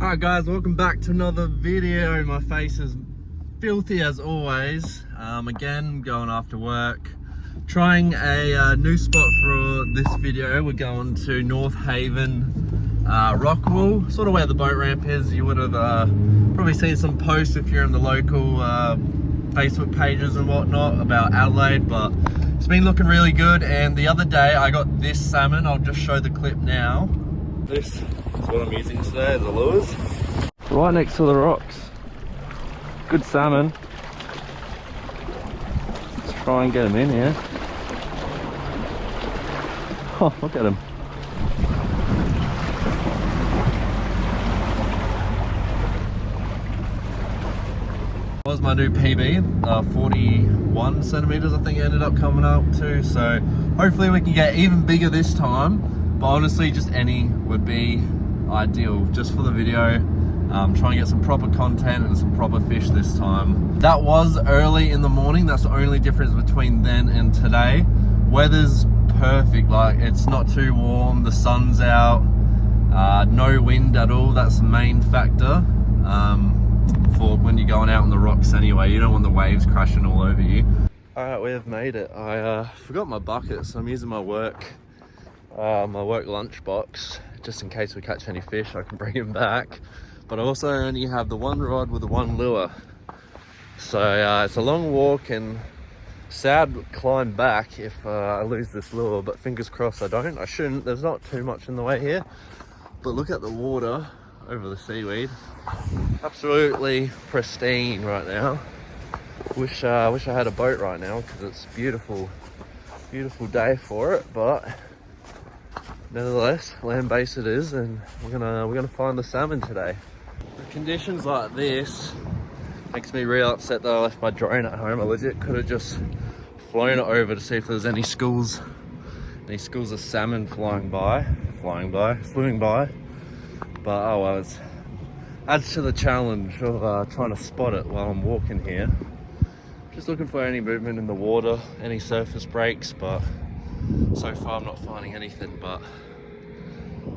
Alright guys, welcome back to another video. My face is filthy as always. Again, going after work. Trying a new spot for this video. We're going to North Haven, Rockwool, sort of where the boat ramp is. You would have probably seen some posts if you're in the local Facebook pages and whatnot about Adelaide, but it's been looking really good. And the other day I got this salmon. I'll just show the clip now. This is what I'm using today as a lures. Right next to the rocks. Good salmon. Let's try and get them in here. Oh, look at them. That was my new PB, 41 centimeters I think it ended up coming up to. So hopefully we can get even bigger this time. But honestly, just any would be ideal just for the video. Try and get some proper content and some proper fish this time. That was early in the morning. That's the only difference between then and today. Weather's perfect, like it's not too warm, the sun's out, no wind at all. That's the main factor for when you're going out on the rocks anyway. You don't want the waves crashing all over you. All right, we have made it. I forgot my bucket, so I'm using my work lunchbox just in case we catch any fish. I can bring him back, but I also only have the one rod with the one lure, so it's a long walk and sad climb back if I lose this lure, but fingers crossed I don't. I shouldn't. There's not too much in the way here, but look at the water over the seaweed. Absolutely pristine right now. Wish I had a boat right now because it's beautiful day for it, but nevertheless, land-based it is, and we're gonna find the salmon today. The conditions like this makes me real upset that I left my drone at home. I legit could have just flown it over to see if there's any schools of salmon swimming by. But oh well, it adds to the challenge of trying to spot it while I'm walking here. Just looking for any movement in the water, any surface breaks, but so far I'm not finding anything. But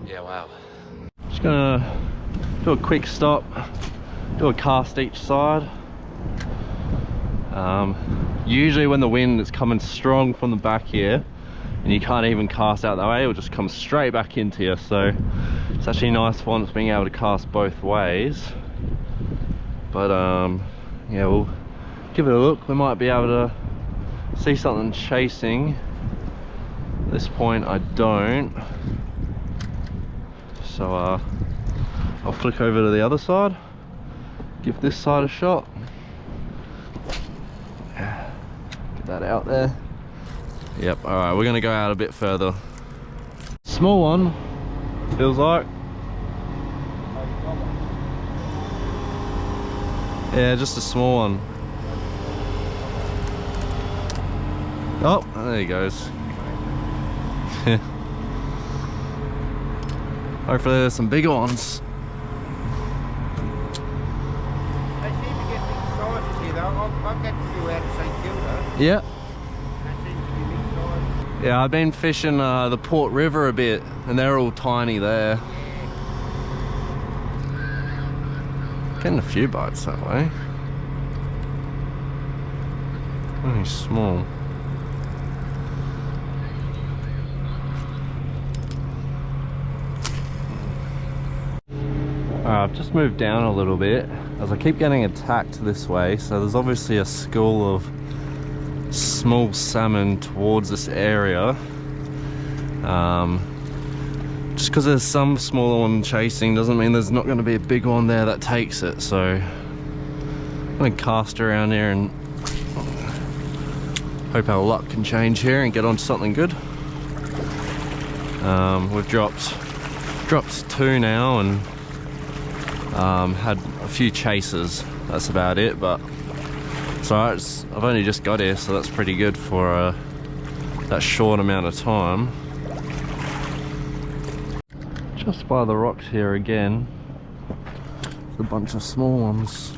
yeah, wow. Just gonna do a quick stop, do a cast each side. Usually when the wind is coming strong from the back here and you can't even cast out that way, it will just come straight back into you. So it's actually nice for once being able to cast both ways. But yeah, we'll give it a look. We might be able to see something chasing. At this point I don't, so I'll flick over to the other side, give this side a shot, get that out there. Yep. All right, we're gonna go out a bit further. Small one, feels like. Yeah, just a small one. Oh, there he goes. Hopefully there's some bigger ones. They seem to get big sizes here though. I've got a few out of St Kilda. Yeah. They seem to be big sizes. Yeah, I've been fishing the Port River a bit and they're all tiny there. Yeah. Getting a few bites that way. Only small. I've just moved down a little bit as I keep getting attacked this way, so there's obviously a school of small salmon towards this area. Just because there's some smaller one chasing doesn't mean there's not going to be a big one there that takes it, so I'm going to cast around here and hope our luck can change here and get onto something good. We've dropped two now and had a few chases. That's about it, but it's alright. I've only just got here, so that's pretty good for that short amount of time. Just by the rocks here again, there's a bunch of small ones.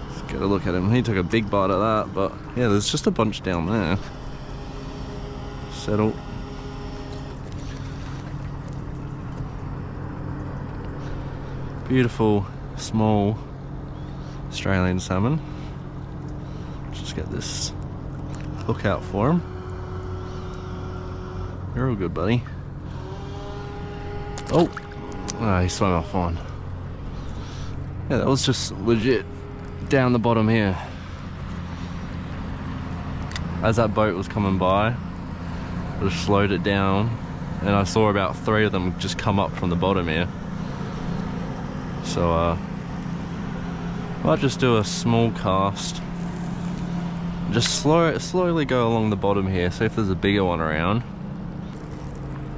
Let's get a look at him. He took a big bite of that, but yeah, there's just a bunch down there. Settle. Beautiful, small Australian salmon. Just get this hook out for him. You're all good, buddy. Oh, he swam off fine. Yeah, that was just legit down the bottom here. As that boat was coming by, I just slowed it down and I saw about 3 of them just come up from the bottom here. So I might just do a small cast. Just slowly go along the bottom here, see if there's a bigger one around.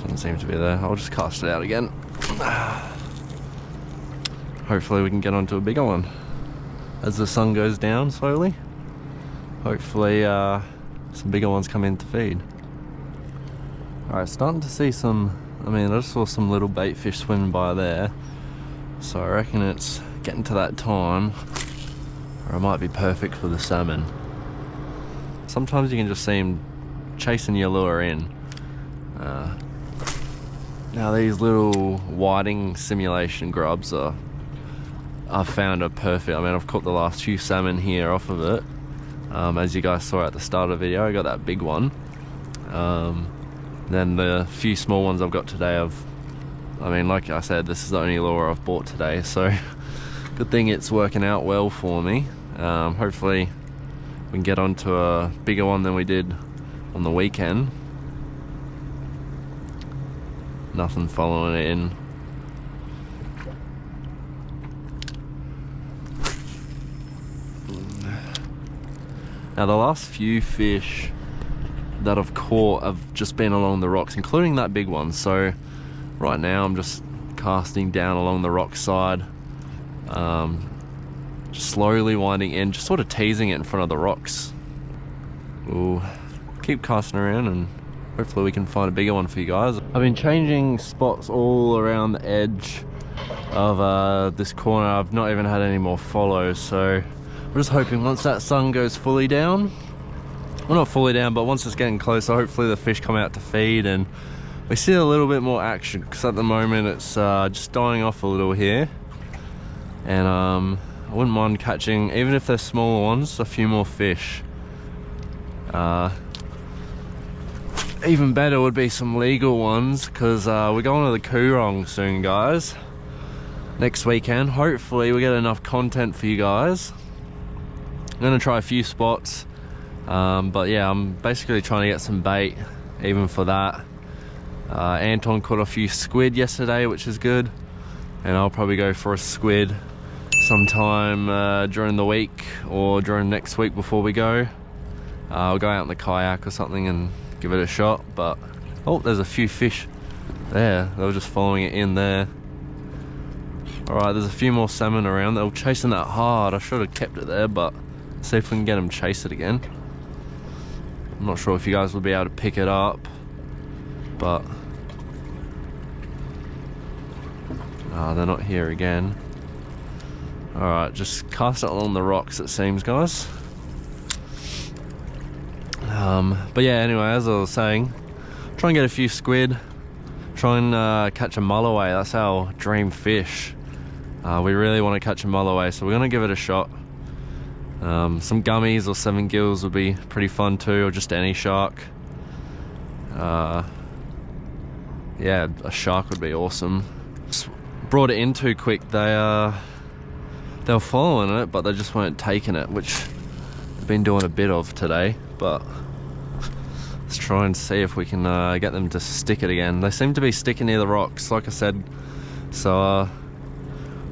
Doesn't seem to be there. I'll just cast it out again. Hopefully we can get onto a bigger one. As the sun goes down slowly, hopefully some bigger ones come in to feed. Alright, starting to see some, I just saw some little bait fish swimming by there. So I reckon it's getting to that time where it might be perfect for the salmon. Sometimes you can just see them chasing your lure in. Now these little whiting simulation grubs I've found are perfect. I've caught the last few salmon here off of it. As you guys saw at the start of the video, I got that big one. Then the few small ones I've got today, like I said, this is the only lure I've bought today, so good thing it's working out well for me. Hopefully we can get onto a bigger one than we did on the weekend. Nothing following it in. Now the last few fish that I've caught have just been along the rocks, including that big one. So right now I'm just casting down along the rock side, just slowly winding in, just sort of teasing it in front of the rocks. We'll keep casting around and hopefully we can find a bigger one for you guys. I've been changing spots all around the edge of this corner. I've not even had any more follows, so I'm just hoping once that sun goes fully down, well, not fully down, but once it's getting closer, hopefully the fish come out to feed and we see a little bit more action, because at the moment it's just dying off a little here. And I wouldn't mind catching, even if they're smaller ones, a few more fish. Even better would be some legal ones, because we're going to the Coorong soon, guys. Next weekend. Hopefully we get enough content for you guys. I'm going to try a few spots. But yeah, I'm basically trying to get some bait, even for that. Anton caught a few squid yesterday, which is good. And I'll probably go for a squid sometime during the week or during next week before we go. I'll go out in the kayak or something and give it a shot. But oh, there's a few fish there. They were just following it in there. Alright, there's a few more salmon around. They were chasing that hard. I should have kept it there, but see if we can get them chase it again. I'm not sure if you guys will be able to pick it up, but they're not here again. Alright, just cast it along the rocks, it seems, guys. But yeah, anyway, as I was saying, try and get a few squid, try and catch a mulloway. That's our dream fish. We really want to catch a mulloway, so we're going to give it a shot. Some gummies or 7 gills would be pretty fun too, or just any shark. Yeah, a shark would be awesome. Just brought it in too quick. They were following it, but they just weren't taking it, which I've been doing a bit of today. But let's try and see if we can get them to stick it again. They seem to be sticking near the rocks, like I said. So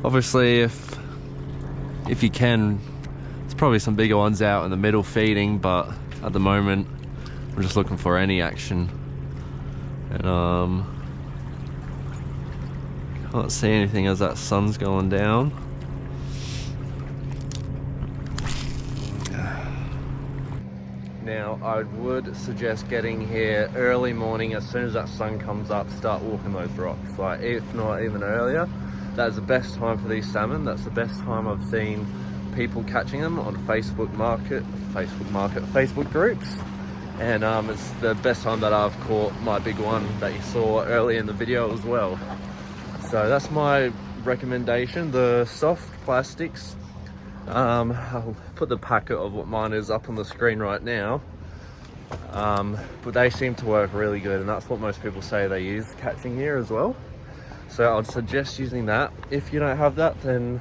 obviously, if you can, there's probably some bigger ones out in the middle feeding, but at the moment I'm just looking for any action. And can't see anything as that sun's going down. Now I would suggest getting here early morning, as soon as that sun comes up, start walking those rocks, like if not even earlier. That's the best time for these salmon. That's the best time I've seen people catching them on Facebook groups. And it's the best time that I've caught my big one that you saw early in the video as well. So that's my recommendation. The soft plastics, I'll put the packet of what mine is up on the screen right now, but they seem to work really good, and that's what most people say they use catching here as well. So I'd suggest using that. If you don't have that, then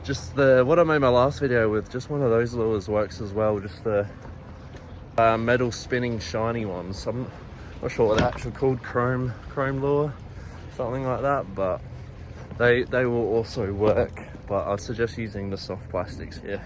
just what I made my last video with, just one of those lures works as well. Just the metal spinning shiny ones. I'm not sure what they're actually called, chrome lure, something like that, but they will also work. But I'd suggest using the soft plastics here.